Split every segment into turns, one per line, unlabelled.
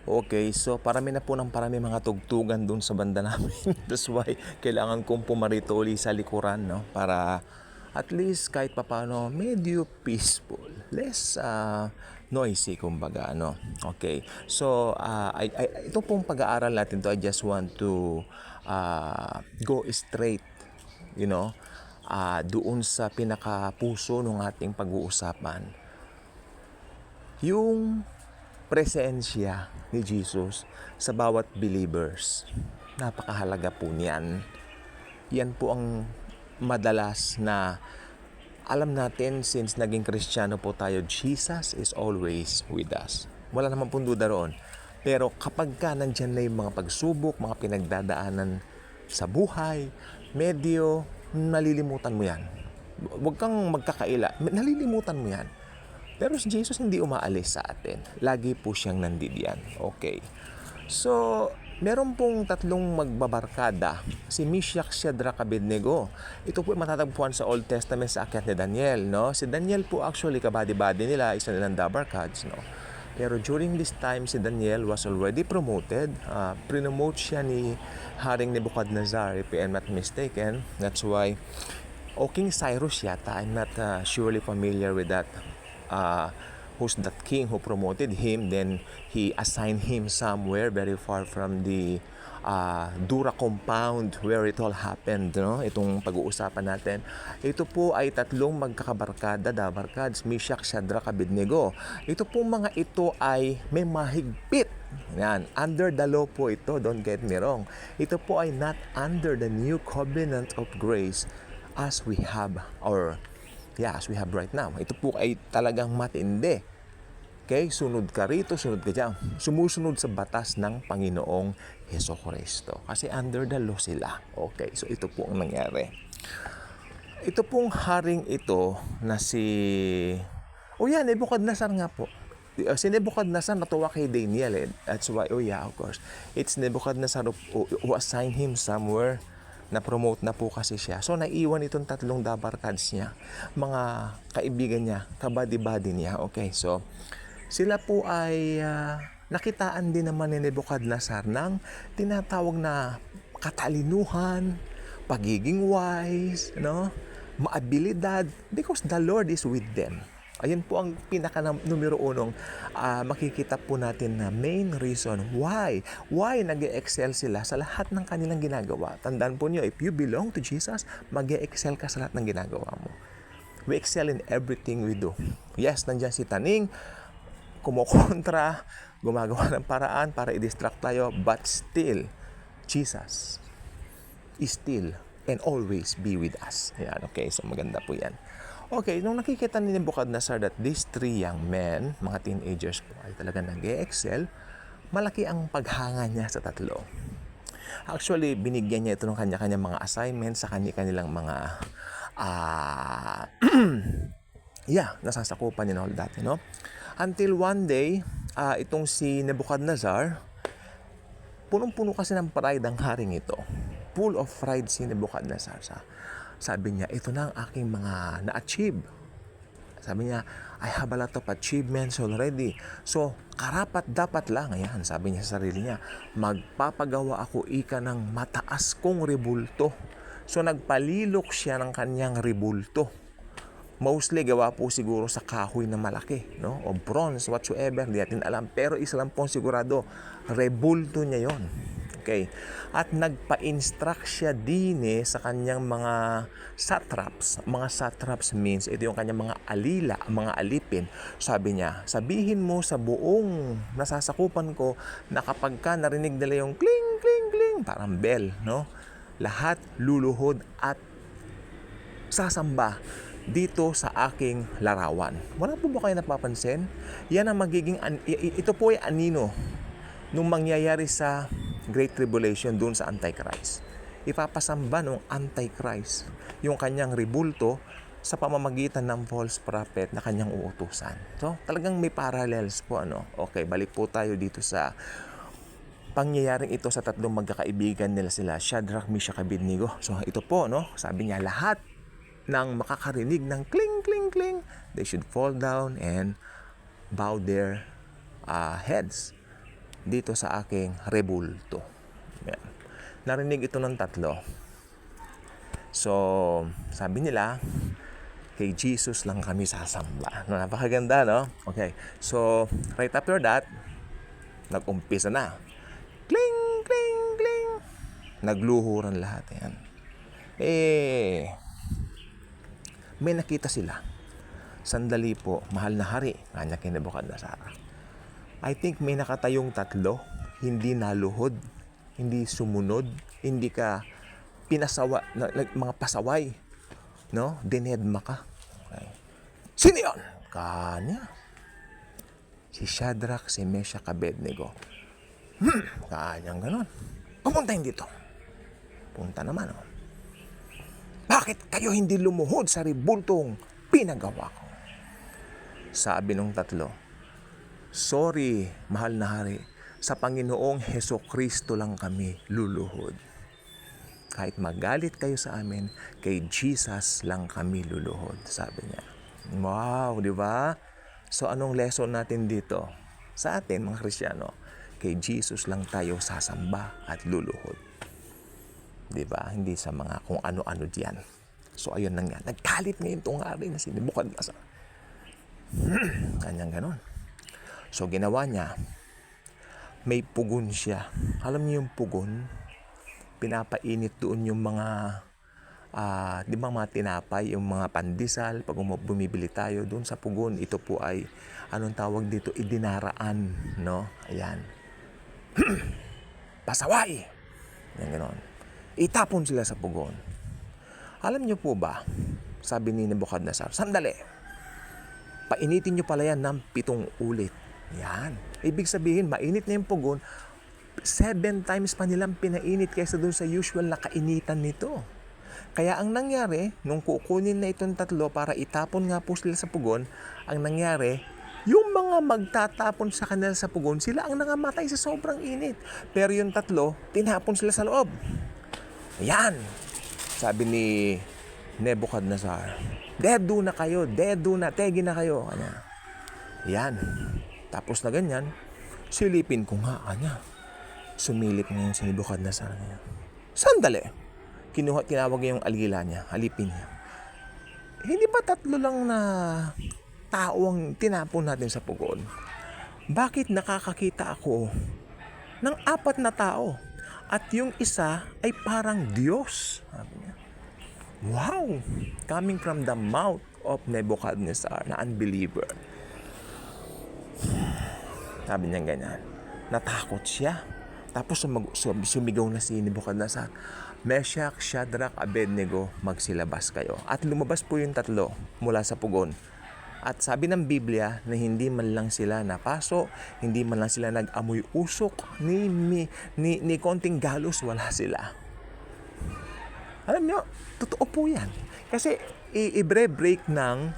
Okay, so parami na po ng parami mga tugtugan dun sa banda namin. That's why kailangan kong pumarito uli sa likuran, no? Para at least kahit papano medyo peaceful. Less noisy, kumbaga, no? Okay, so ito pong pag-aaral natin to, I just want to go straight, you know, doon sa pinakapuso ng ating pag-uusapan. Yung presensya ni Jesus sa bawat believers. Napakahalaga po niyan. Yan po ang madalas na alam natin since naging Kristiyano po tayo, Jesus is always with us. Wala naman pong duda roon. Pero kapag ka nandyan na yung mga pagsubok, mga pinagdadaanan sa buhay, medyo nalilimutan mo yan. Huwag kang magkakaila. Nalilimutan mo yan. Pero si Jesus hindi umaalis sa atin. Lagi po siyang nandidiyan. Okay. So, meron pong tatlong magbabarkada. Si Meshach, Shadrach, Abednego. Ito po matatagpuan sa Old Testament sa akyat ni Daniel, no? Si Daniel po actually kabady-bady nila, isa nilang dabarkads, no? Pero during this time, si Daniel was already promoted. Promote siya ni Haring Nebuchadnezzar, if I'm not mistaken. That's why, o King Cyrus yata, I'm not surely familiar with that. Who's that king who promoted him, then he assigned him somewhere very far from the Dura compound where it all happened, no? Itong pag-uusapan natin. Ito po ay tatlong magkakabarkada, dabarkads, Meshach, Shadrach, Abednego. Ito po mga ito ay may mahigpit. Yan, under the law po ito, don't get me wrong. Ito po ay not under the new covenant of grace as we have as we have right now. Ito po ay talagang matindi. Okay? Sunod ka rito, sunod ka dyan. Sumusunod sa batas ng Panginoong Hesukristo. Kasi under the law sila. Okay, so ito po ang nangyari. Ito pong haring ito na Nebuchadnezzar nga po. Si Nebuchadnezzar natuwa kay Daniel. That's why, of course. It's Nebuchadnezzar who assigned him somewhere. Na-promote na po kasi siya. So, naiwan itong tatlong dabarkads niya. Mga kaibigan niya, kabady-bady niya. Okay, so, sila po ay nakitaan din naman ni Nebuchadnezzar ng tinatawag na katalinuhan, pagiging wise, no? Maabilidad, because the Lord is with them. Ayun po ang pinaka numero unong makikita po natin na main reason why nag-excel sila sa lahat ng kanilang ginagawa. Tandaan po niyo, if you belong to Jesus, mag-excel ka sa lahat ng ginagawa mo. We excel in everything we do. Yes, nandiyan si Taning, kumukontra, gumagawa ng paraan para i-distract tayo, but still, Jesus is still and always be with us. Ayan, okay, so maganda po yan. Okay, nung nakikita ni Nebuchadnezzar that these three young men, mga teenagers po, ay talagang nag-excel, malaki ang paghanga niya sa tatlo. Actually, binigyan niya ito ng kanya-kanyang mga assignments sa kanilang mga nasasakupan niya all that, no? Until one day, itong si Nebuchadnezzar, punong-puno kasi ng pride ang haring ito. Full of pride si Nebuchadnezzar. Sabi niya, ito na ang aking mga na-achieve. Sabi niya, I have a lot of achievements already. So, karapat dapat lang, ayan, sabi niya sa sarili niya, magpapagawa ako ika ng mataas kong rebulto. So, nagpalilok siya ng kanyang rebulto. Mostly, gawa po siguro sa kahoy na malaki, no? O bronze, whatsoever, hindi natin alam. Pero isa lang pong sigurado, rebulto niya yon. Okay. At nagpa-instruct siya din sa kanyang mga satraps. Mga satraps means, ito yung kanyang mga alila, mga alipin. Sabi niya, sabihin mo sa buong nasasakupan ko na kapag ka narinig nila yung kling, kling, kling, parang bell, no? Lahat luluhod at sasamba dito sa aking larawan. Wala po ba kayo napapansin? Yan ang magiging, ito po ay anino nung mangyayari sa Great Tribulation doon sa Antichrist. Ipapasamba ng Antichrist yung kanyang rebulto sa pamamagitan ng false prophet na kanyang uutusan. So, talagang may parallels po, ano? Okay, balik po tayo dito sa pangyayaring ito sa tatlong magkakaibigan nila sila, Shadrach, Meshach, Abednego. So, ito po, no? Sabi niya, lahat ng makakarinig ng kling, kling, kling, they should fall down and bow their heads. dito sa aking rebulto. Yan. Narinig ito ng tatlo. So, sabi nila, kay Jesus lang kami sasamba. No, napakaganda, no? Okay. So, right after that, nag-umpisa na. Kling, kling, kling. Nagluhuran lahat. Yan. May nakita sila. Sandali po, mahal na hari, kanya kay Nebuchadnezzar. I think may nakatayong tatlo, hindi naluhod, hindi sumunod, hindi ka pinasawa, mga pasaway, no? Dinedma ka. Okay. Sino yun? Kanya. Si Shadrach, si Meshach, Abednego. Kanyang ganon. Pumuntahin dito. Punta naman, oh. Bakit kayo hindi lumuhod sa ribultong pinagawa ko? Sabi nung tatlo, sorry, mahal na hari, sa Panginoong Hesukristo lang kami luluhod. Kahit magalit kayo sa amin, kay Jesus lang kami luluhod, sabi niya. Wow, di ba? So anong lesson natin dito? Sa atin, mga Kristiyano, kay Jesus lang tayo sasamba at luluhod. Di ba? Hindi sa mga kung ano-ano diyan. So ayun na nga, nagkalit ngayon itong hari na si Nebuchadnezzar. Kanyang ganon. So ginawa niya, may pugon siya. Alam niyo yung pugon? Pinapainit doon yung mga di ba mga tinapay, yung mga pandesal, pag bumibili tayo doon sa pugon, ito po ay anong tawag dito, idinaraan, no? Ayan. Pasaway. Yan ganon. Itapon sila sa pugon. Alam niyo po ba, sabi ni Nebuchadnezzar, sandali, painitin niyo pala yan ng 7 ulit. Yan. Ibig sabihin, mainit na yung pugon, 7 times pa nilang pinainit kaysa doon sa usual na kainitan nito. Kaya ang nangyari, nung kukunin na itong tatlo para itapon nga po sila sa pugon, ang nangyari, yung mga magtatapon sa kanila sa pugon, sila ang nangamatay sa sobrang init. Pero yung tatlo, tinapon sila sa loob. Ayan. Sabi ni Nebuchadnezzar, dedo na kayo, tegi na kayo. Kanya. Yan. Tapos na ganyan, silipin ko nga, kanya. Sumilip ngayon si Nebuchadnezzar. Sandali. Tinawag niya yung alila niya, alipin niya. Hindi ba 3 lang na tao ang tinapon natin sa pugon? Bakit nakakakita ako ng 4 na tao? At yung isa ay parang Diyos. Sabi niya. Wow! Coming from the mouth of Nebuchadnezzar, na unbeliever. Sabi niya ganyan. Natakot siya. Tapos sumigaw na si Nebuchadnezzar, Meshach, Shadrach, Abednego, magsilabas kayo. At lumabas po yung 3 mula sa pugon. At sabi ng Biblia na hindi man lang sila napaso, hindi man lang sila nag-amoy usok, ni konting galos, wala sila. Alam niyo, totoo po yan. Kasi i-break ng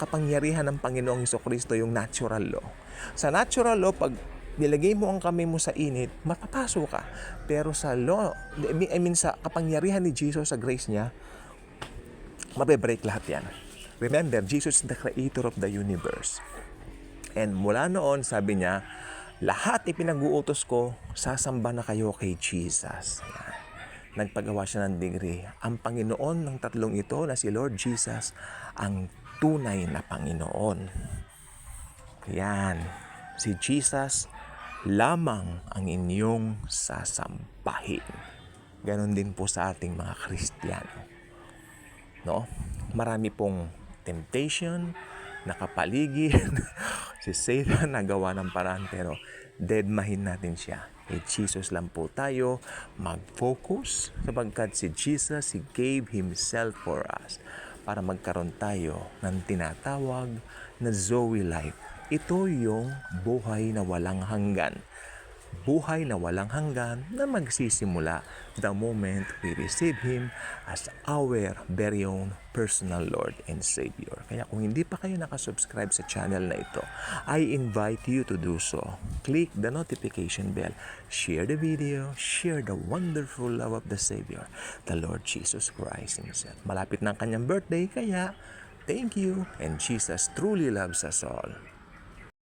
kapangyarihan ng Panginoong Hesukristo yung natural law. Sa natural law, pag nilagay mo ang kamay mo sa init, mapapaso ka. Pero sa law, sa kapangyarihan ni Jesus, sa grace niya, mabe-break lahat yan. Remember, Jesus is the creator of the universe. And mula noon, sabi niya, lahat ipinag-uutos ko, sasamba na kayo kay Jesus. Yan. Nagpagawa siya ng degree. Ang Panginoon ng 3 ito na si Lord Jesus, ang tunay na Panginoon. Yan. Si Jesus lamang ang inyong sasambahin. Ganon din po sa ating mga Kristiyano. No? Marami pong temptation, nakapaligid, si Satan nagawa ng paraan, pero deadmahin natin siya. Kay Jesus lang po tayo mag-focus, sapagkat si Jesus, He gave Himself for us para magkaroon tayo ng tinatawag na Zoe life. Ito yung buhay na walang hanggan. Buhay na walang hanggan na magsisimula the moment we receive Him as our very own personal Lord and Savior. Kaya kung hindi pa kayo nakasubscribe sa channel na ito, I invite you to do so. Click the notification bell, share the video, share the wonderful love of the Savior, the Lord Jesus Christ Himself. Malapit na ang kanyang birthday, kaya thank you, and Jesus truly loves us all.